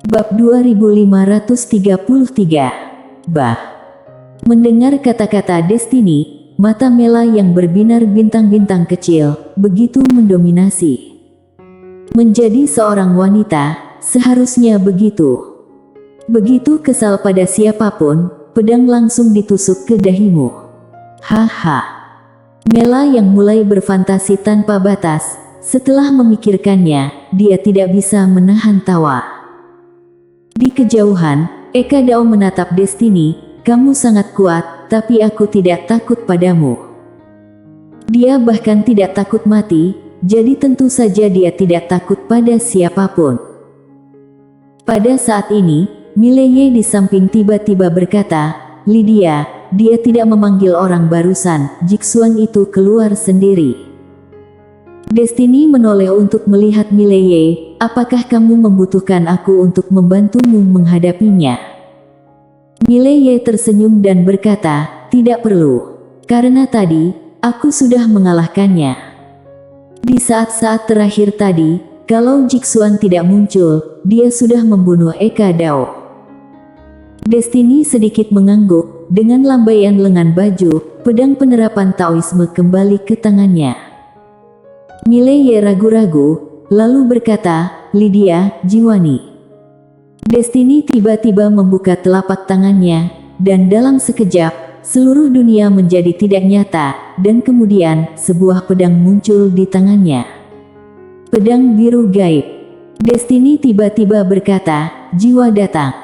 Bab 2533. Bah. Mendengar kata-kata Destiny, mata Mela yang berbinar bintang-bintang kecil begitu mendominasi. Menjadi seorang wanita, seharusnya begitu. Begitu kesal pada siapapun, pedang langsung ditusuk ke dahimu. Haha. Mela yang mulai berfantasi tanpa batas, setelah memikirkannya, dia tidak bisa menahan tawa. Di kejauhan, Eka Dao menatap Destiny, "Kamu sangat kuat, tapi aku tidak takut padamu." Dia bahkan tidak takut mati, jadi tentu saja dia tidak takut pada siapapun. Pada saat ini, Mileye di samping tiba-tiba berkata, "Lydia, dia tidak memanggil orang barusan, Jixuan itu keluar sendiri." Destiny menoleh untuk melihat Mileye. "Apakah kamu membutuhkan aku untuk membantumu menghadapinya?" Mileye tersenyum dan berkata, "Tidak perlu. Karena tadi, aku sudah mengalahkannya. Di saat-saat terakhir tadi, kalau Jixuan tidak muncul, dia sudah membunuh Eka Dao." Destiny sedikit mengangguk, dengan lambaian lengan baju, pedang penerapan Taoisme kembali ke tangannya. Mileye ragu-ragu, lalu berkata, "Lydia, Jiwani." Destiny tiba-tiba membuka telapak tangannya, dan dalam sekejap, seluruh dunia menjadi tidak nyata, dan kemudian, sebuah pedang muncul di tangannya. Pedang biru gaib. Destiny tiba-tiba berkata, "Jiwa datang."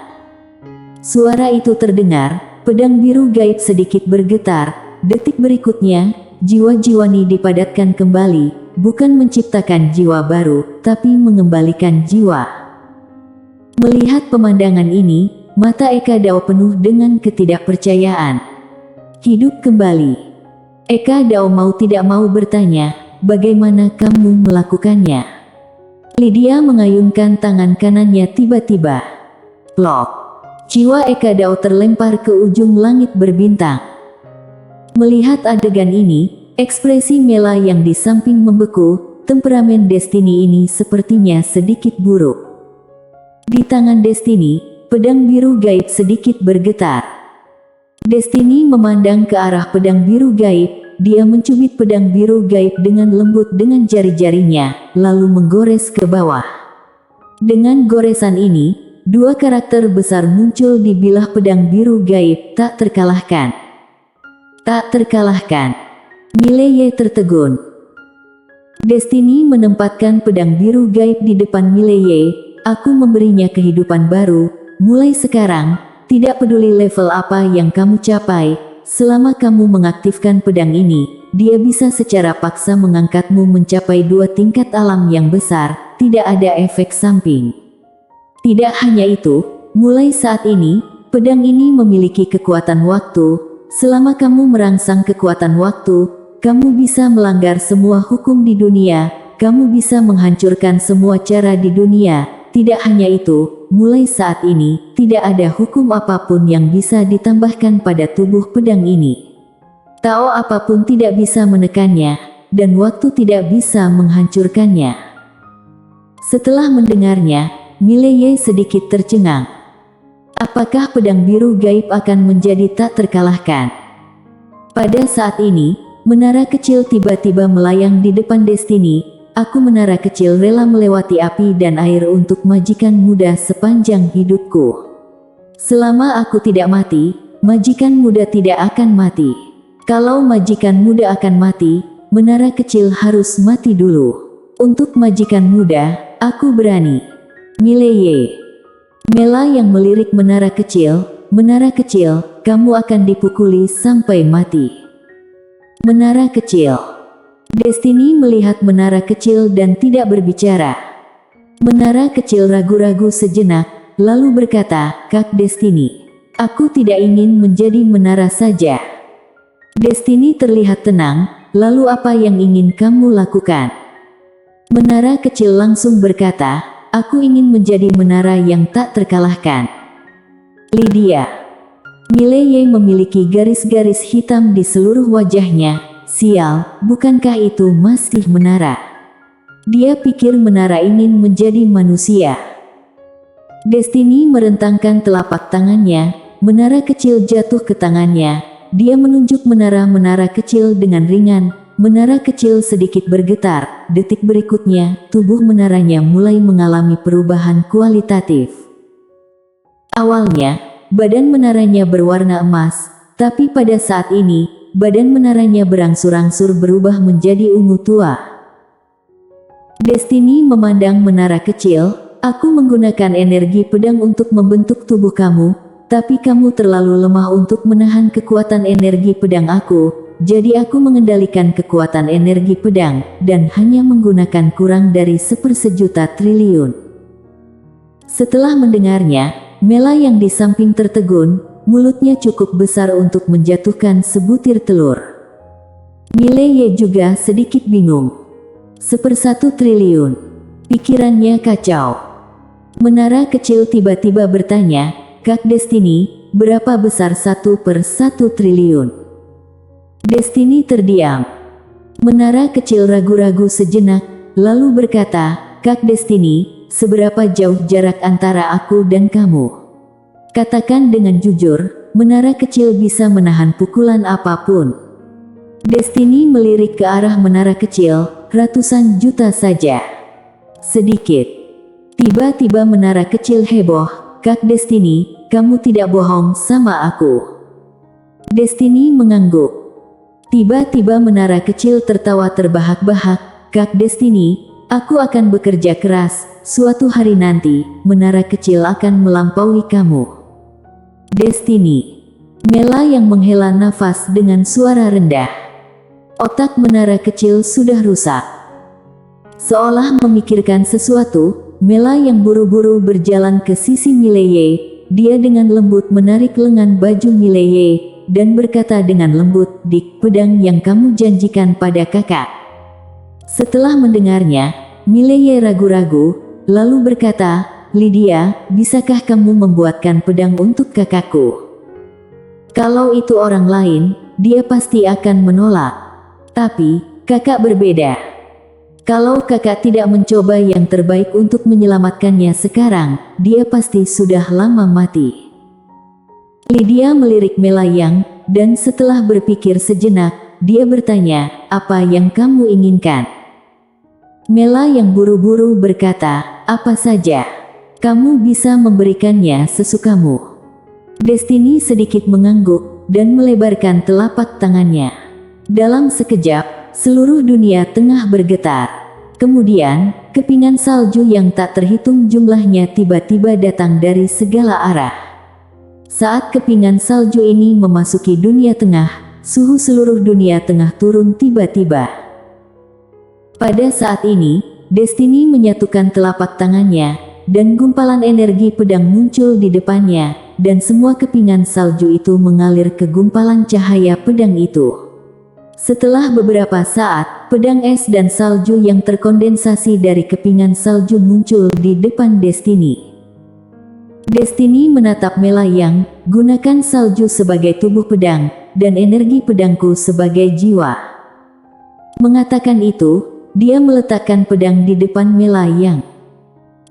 Suara itu terdengar, pedang biru gaib sedikit bergetar, detik berikutnya, jiwa Jiwani dipadatkan kembali, bukan menciptakan jiwa baru, tapi mengembalikan jiwa. Melihat pemandangan ini, mata Eka Dao penuh dengan ketidakpercayaan. Hidup kembali. Eka Dao mau tidak mau bertanya, "Bagaimana kamu melakukannya?" Lydia mengayunkan tangan kanannya tiba-tiba. Plok. Jiwa Eka Dao terlempar ke ujung langit berbintang. Melihat adegan ini, ekspresi Mela yang di samping membeku, temperamen Destiny ini sepertinya sedikit buruk. Di tangan Destiny, pedang biru gaib sedikit bergetar. Destiny memandang ke arah pedang biru gaib, dia mencubit pedang biru gaib dengan lembut dengan jari-jarinya, lalu menggores ke bawah. Dengan goresan ini, dua karakter besar muncul di bilah pedang biru gaib, tak terkalahkan. Tak terkalahkan. Mileye tertegun. Destiny menempatkan pedang biru gaib di depan Mileye. "Aku memberinya kehidupan baru, mulai sekarang, tidak peduli level apa yang kamu capai, selama kamu mengaktifkan pedang ini, dia bisa secara paksa mengangkatmu mencapai 2 tingkat alam yang besar, tidak ada efek samping. Tidak hanya itu, mulai saat ini, pedang ini memiliki kekuatan waktu. Selama kamu merangsang kekuatan waktu, kamu bisa melanggar semua hukum di dunia, kamu bisa menghancurkan semua cara di dunia. Tidak hanya itu, mulai saat ini, tidak ada hukum apapun yang bisa ditambahkan pada tubuh pedang ini. Tao apapun tidak bisa menekannya, dan waktu tidak bisa menghancurkannya." Setelah mendengarnya, Mileye sedikit tercengang. Apakah pedang biru gaib akan menjadi tak terkalahkan? Pada saat ini, menara kecil tiba-tiba melayang di depan Destiny. "Aku menara kecil rela melewati api dan air untuk majikan muda sepanjang hidupku. Selama aku tidak mati, majikan muda tidak akan mati. Kalau majikan muda akan mati, menara kecil harus mati dulu. Untuk majikan muda, aku berani." Mileye. Mela yang melirik menara kecil, kamu akan dipukuli sampai mati." Menara kecil. Destiny melihat menara kecil dan tidak berbicara. Menara kecil ragu-ragu sejenak, lalu berkata, "Kak Destiny, aku tidak ingin menjadi menara saja." Destiny terlihat tenang, "Lalu apa yang ingin kamu lakukan?" Menara kecil langsung berkata, "Aku ingin menjadi menara yang tak terkalahkan." Lydia. Mileye memiliki garis-garis hitam di seluruh wajahnya. Sial, bukankah itu masih menara? Dia pikir menara ingin menjadi manusia. Destiny merentangkan telapak tangannya, menara kecil jatuh ke tangannya. Dia menunjuk menara-menara kecil dengan ringan. Menara kecil sedikit bergetar. Detik berikutnya, tubuh menaranya mulai mengalami perubahan kualitatif. Awalnya, badan menaranya berwarna emas, tapi pada saat ini, badan menaranya berangsur-angsur berubah menjadi ungu tua. Destiny memandang menara kecil. Aku menggunakan energi pedang untuk membentuk tubuh kamu, tapi kamu terlalu lemah untuk menahan kekuatan energi pedang aku. Jadi aku mengendalikan kekuatan energi pedang, dan hanya menggunakan kurang dari 1/1 triliun. Setelah mendengarnya, Mela yang di samping tertegun, mulutnya cukup besar untuk menjatuhkan sebutir telur. Mileye juga sedikit bingung. 1/1 triliun. Pikirannya kacau. Menara kecil tiba-tiba bertanya, "Kak Destiny, berapa besar 1/1 triliun?" Destiny terdiam. Menara kecil ragu-ragu sejenak, lalu berkata, "Kak Destiny, seberapa jauh jarak antara aku dan kamu? Katakan dengan jujur, menara kecil bisa menahan pukulan apapun." Destiny melirik ke arah menara kecil, "Ratusan juta saja." Sedikit. Tiba-tiba menara kecil heboh, "Kak Destiny, kamu tidak bohong sama aku." Destiny mengangguk. Tiba-tiba menara kecil tertawa terbahak-bahak, "Kak Destiny, aku akan bekerja keras, suatu hari nanti, menara kecil akan melampaui kamu." Destiny. Mela yang menghela nafas dengan suara rendah. Otak menara kecil sudah rusak. Seolah memikirkan sesuatu, Mela yang buru-buru berjalan ke sisi Mileye. Dia dengan lembut menarik lengan baju Mileye dan berkata dengan lembut, "Dik, pedang yang kamu janjikan pada kakak." Setelah mendengarnya, Mileye ragu-ragu, lalu berkata, "Lydia, bisakah kamu membuatkan pedang untuk kakakku?" Kalau itu orang lain, dia pasti akan menolak. Tapi, kakak berbeda. Kalau kakak tidak mencoba yang terbaik untuk menyelamatkannya sekarang, dia pasti sudah lama mati. Lydia melirik Melayang, dan setelah berpikir sejenak, dia bertanya, "Apa yang kamu inginkan?" Mela yang buru-buru berkata, "Apa saja. Kamu bisa memberikannya sesukamu." Destiny sedikit mengangguk, dan melebarkan telapak tangannya. Dalam sekejap, seluruh dunia tengah bergetar. Kemudian, kepingan salju yang tak terhitung jumlahnya tiba-tiba datang dari segala arah. Saat kepingan salju ini memasuki dunia tengah, suhu seluruh dunia tengah turun tiba-tiba. Pada saat ini, Destiny menyatukan telapak tangannya, dan gumpalan energi pedang muncul di depannya, dan semua kepingan salju itu mengalir ke gumpalan cahaya pedang itu. Setelah beberapa saat, pedang es dan salju yang terkondensasi dari kepingan salju muncul di depan Destiny. Destiny menatap Melayang, "Gunakan salju sebagai tubuh pedang, dan energi pedangku sebagai jiwa." Mengatakan itu, dia meletakkan pedang di depan Melayang.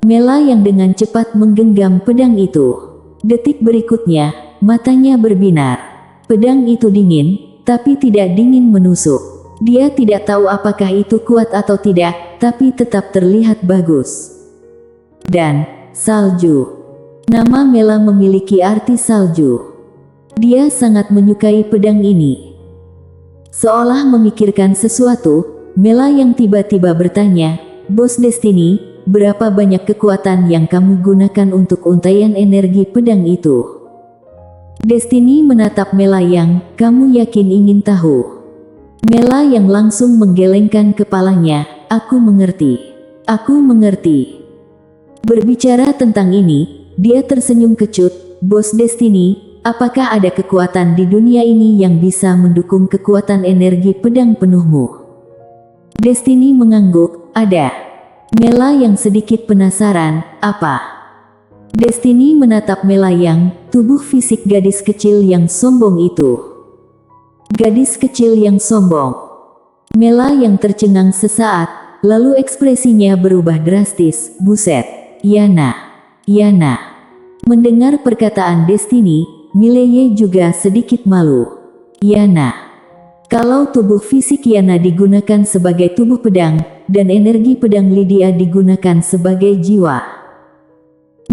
Melayang dengan cepat menggenggam pedang itu. Detik berikutnya, matanya berbinar. Pedang itu dingin, tapi tidak dingin menusuk. Dia tidak tahu apakah itu kuat atau tidak, tapi tetap terlihat bagus. Dan, salju. Nama Mela memiliki arti salju. Dia sangat menyukai pedang ini. Seolah memikirkan sesuatu, Mela yang tiba-tiba bertanya, "Bos Destiny, berapa banyak kekuatan yang kamu gunakan untuk untaian energi pedang itu?" Destiny menatap Melayang, "Kamu yakin ingin tahu?" Mela yang langsung menggelengkan kepalanya, "Aku mengerti. Aku mengerti." Berbicara tentang ini, dia tersenyum kecut, "Bos Destiny, apakah ada kekuatan di dunia ini yang bisa mendukung kekuatan energi pedang penuhmu?" Destiny mengangguk, "Ada." Mela yang sedikit penasaran, "Apa?" Destiny menatap Melayang, tubuh fisik gadis kecil yang sombong itu. Gadis kecil yang sombong. Mela yang tercengang sesaat, lalu ekspresinya berubah drastis, "Buset, Yana. Yana." Mendengar perkataan Destiny, Mileye juga sedikit malu. Yana. Kalau tubuh fisik Yana digunakan sebagai tubuh pedang, dan energi pedang Lydia digunakan sebagai jiwa.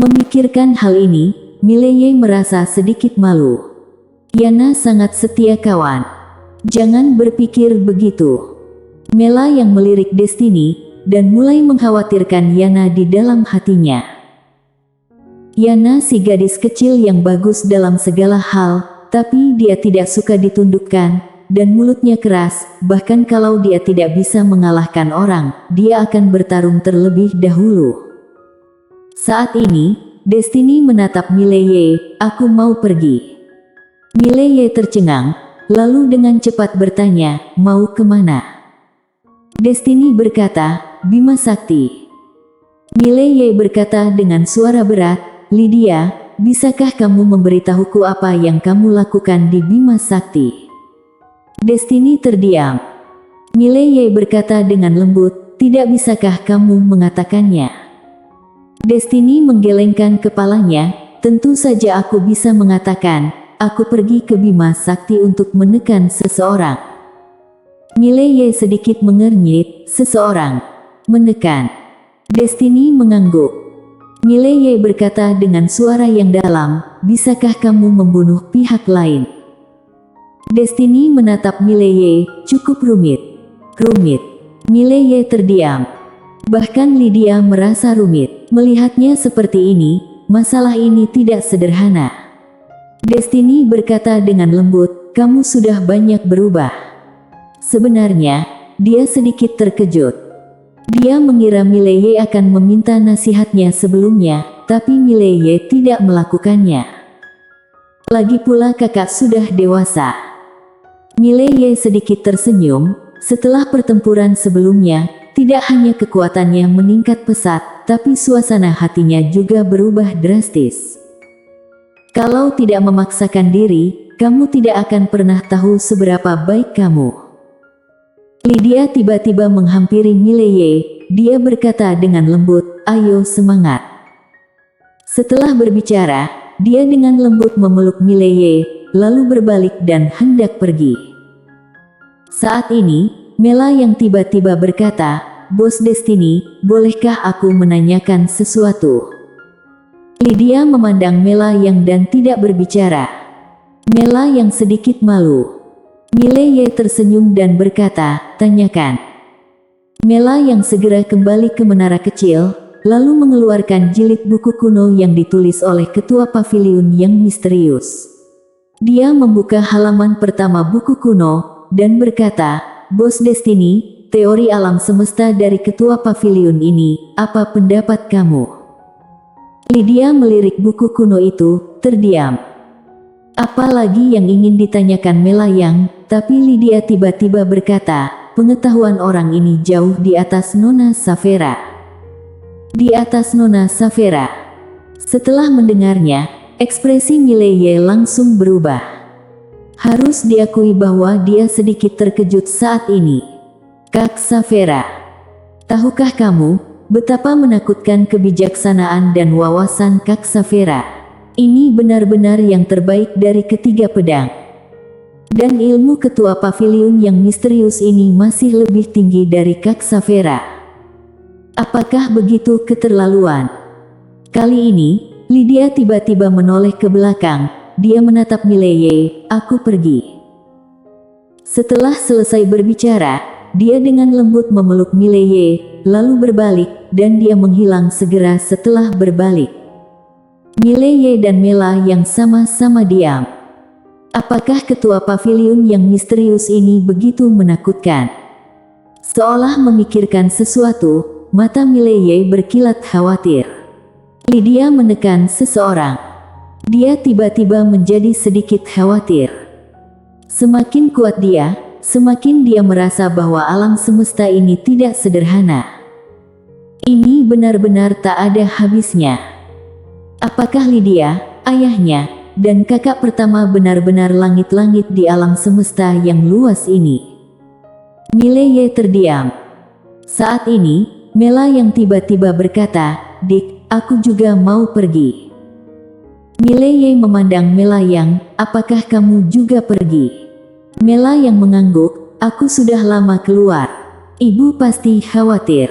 Memikirkan hal ini, Mileye merasa sedikit malu. Yana sangat setia kawan. Jangan berpikir begitu. Mela yang melirik Destiny, dan mulai mengkhawatirkan Yana di dalam hatinya. Yana si gadis kecil yang bagus dalam segala hal, tapi dia tidak suka ditundukkan, dan mulutnya keras, bahkan kalau dia tidak bisa mengalahkan orang, dia akan bertarung terlebih dahulu. Saat ini, Destiny menatap Mileye, aku mau pergi. Mileye tercengang, lalu dengan cepat bertanya, mau kemana? Destiny berkata, Bima Sakti. Mileye berkata dengan suara berat, Lydia, bisakah kamu memberitahuku apa yang kamu lakukan di Bima Sakti? Destiny terdiam. Mileye berkata dengan lembut, tidak bisakah kamu mengatakannya? Destiny menggelengkan kepalanya, tentu saja aku bisa mengatakan, aku pergi ke Bima Sakti untuk menekan seseorang. Mileye sedikit mengernyit, seseorang. Menekan. Destiny mengangguk. Mileye berkata dengan suara yang dalam, bisakah kamu membunuh pihak lain? Destiny menatap Mileye, cukup rumit. Rumit. Mileye terdiam. Bahkan Lydia merasa rumit. Melihatnya seperti ini, masalah ini tidak sederhana. Destiny berkata dengan lembut, kamu sudah banyak berubah. Sebenarnya, dia sedikit terkejut. Dia mengira Mileye akan meminta nasihatnya sebelumnya, tapi Mileye tidak melakukannya. Lagi pula kakak sudah dewasa. Mileye sedikit tersenyum, setelah pertempuran sebelumnya, tidak hanya kekuatannya meningkat pesat, tapi suasana hatinya juga berubah drastis. Kalau tidak memaksakan diri, kamu tidak akan pernah tahu seberapa baik kamu. Lydia tiba-tiba menghampiri Mileye, dia berkata dengan lembut, ayo semangat. Setelah berbicara, dia dengan lembut memeluk Mileye, lalu berbalik dan hendak pergi. Saat ini, Mela yang tiba-tiba berkata, Bos Destiny, bolehkah aku menanyakan sesuatu? Lydia memandang Mela yang dan tidak berbicara. Mela yang sedikit malu. Mileye tersenyum dan berkata, tanyakan. Mela yang segera kembali ke menara kecil, lalu mengeluarkan jilid buku kuno yang ditulis oleh ketua paviliun yang misterius. Dia membuka halaman pertama buku kuno, dan berkata, Bos Destiny, teori alam semesta dari ketua paviliun ini, apa pendapat kamu? Lydia melirik buku kuno itu, terdiam. Apalagi yang ingin ditanyakan Melayang, tapi Lydia tiba-tiba berkata, pengetahuan orang ini jauh di atas Nona Savera. Di atas Nona Savera. Setelah mendengarnya, ekspresi Mileye langsung berubah. Harus diakui bahwa dia sedikit terkejut saat ini. Kak Savera. Tahukah kamu, betapa menakutkan kebijaksanaan dan wawasan Kak Savera? Ini benar-benar yang terbaik dari ketiga pedang. Dan ilmu ketua paviliun yang misterius ini masih lebih tinggi dari Kak Savera. Apakah begitu keterlaluan? Kali ini, Lydia tiba-tiba menoleh ke belakang. Dia menatap Mileye, aku pergi. Setelah selesai berbicara, dia dengan lembut memeluk Mileye, lalu berbalik, dan dia menghilang segera setelah berbalik. Mileye dan Mela yang sama-sama diam. Apakah ketua paviliun yang misterius ini begitu menakutkan? Seolah memikirkan sesuatu, mata Mileye berkilat khawatir. Lydia menekan seseorang. Dia tiba-tiba menjadi sedikit khawatir. Semakin kuat dia, semakin dia merasa bahwa alam semesta ini tidak sederhana. Ini benar-benar tak ada habisnya. Apakah Lydia, ayahnya, dan kakak pertama benar-benar langit-langit di alam semesta yang luas ini? Mileye terdiam. Saat ini, Mela yang tiba-tiba berkata, Dik, aku juga mau pergi. Mileye memandang Melayang, apakah kamu juga pergi? Melayang mengangguk, aku sudah lama keluar. Ibu pasti khawatir.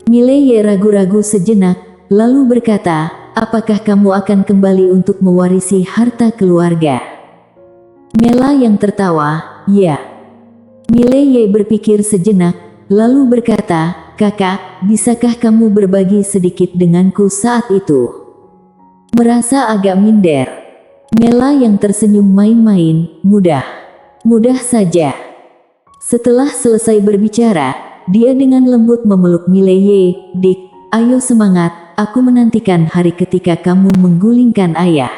Mileye ragu-ragu sejenak, lalu berkata, apakah kamu akan kembali untuk mewarisi harta keluarga? Melayang tertawa, ya. Mileye berpikir sejenak, lalu berkata, kakak, bisakah kamu berbagi sedikit denganku saat itu? Merasa agak minder, Melayang tersenyum main-main, mudah saja. Setelah selesai berbicara, dia dengan lembut memeluk Mileye, Dik, ayo semangat, aku menantikan hari ketika kamu menggulingkan ayah.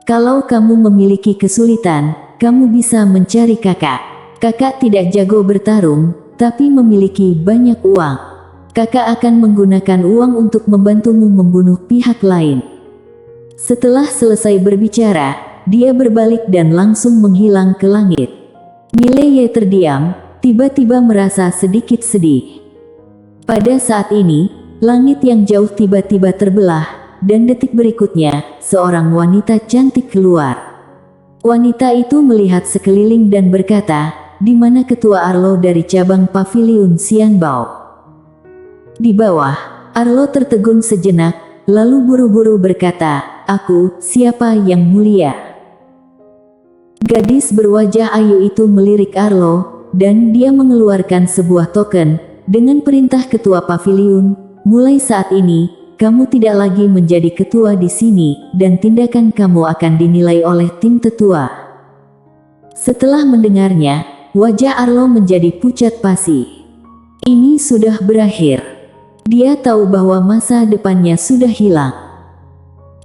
Kalau kamu memiliki kesulitan, kamu bisa mencari kakak. Kakak tidak jago bertarung, tapi memiliki banyak uang. Kakak akan menggunakan uang untuk membantumu membunuh pihak lain. Setelah selesai berbicara, dia berbalik dan langsung menghilang ke langit. Mileye terdiam, tiba-tiba merasa sedikit sedih. Pada saat ini, langit yang jauh tiba-tiba terbelah, dan detik berikutnya, seorang wanita cantik keluar. Wanita itu melihat sekeliling dan berkata, di mana ketua Arlo dari cabang Paviliun Xianbao? Di bawah, Arlo tertegun sejenak, lalu buru-buru berkata, aku, siapa yang mulia? Gadis berwajah ayu itu melirik Arlo, dan dia mengeluarkan sebuah token, dengan perintah ketua paviliun, mulai saat ini, kamu tidak lagi menjadi ketua di sini, dan tindakan kamu akan dinilai oleh tim tetua. Setelah mendengarnya, wajah Arlo menjadi pucat pasi. Ini sudah berakhir. Dia tahu bahwa masa depannya sudah hilang.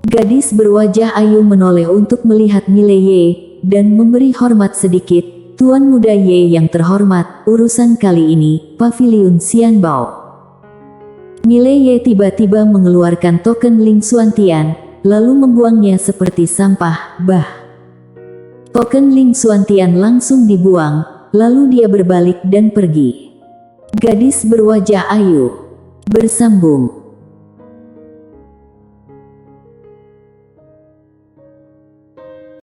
Gadis berwajah ayu menoleh untuk melihat Mileye, dan memberi hormat sedikit. Tuan muda Ye yang terhormat, urusan kali ini, Paviliun Xianbao. Mileye tiba-tiba mengeluarkan token Ling Xuantian, lalu membuangnya seperti sampah, Token Ling Xuantian langsung dibuang, lalu dia berbalik dan pergi. Gadis berwajah ayu bersambung.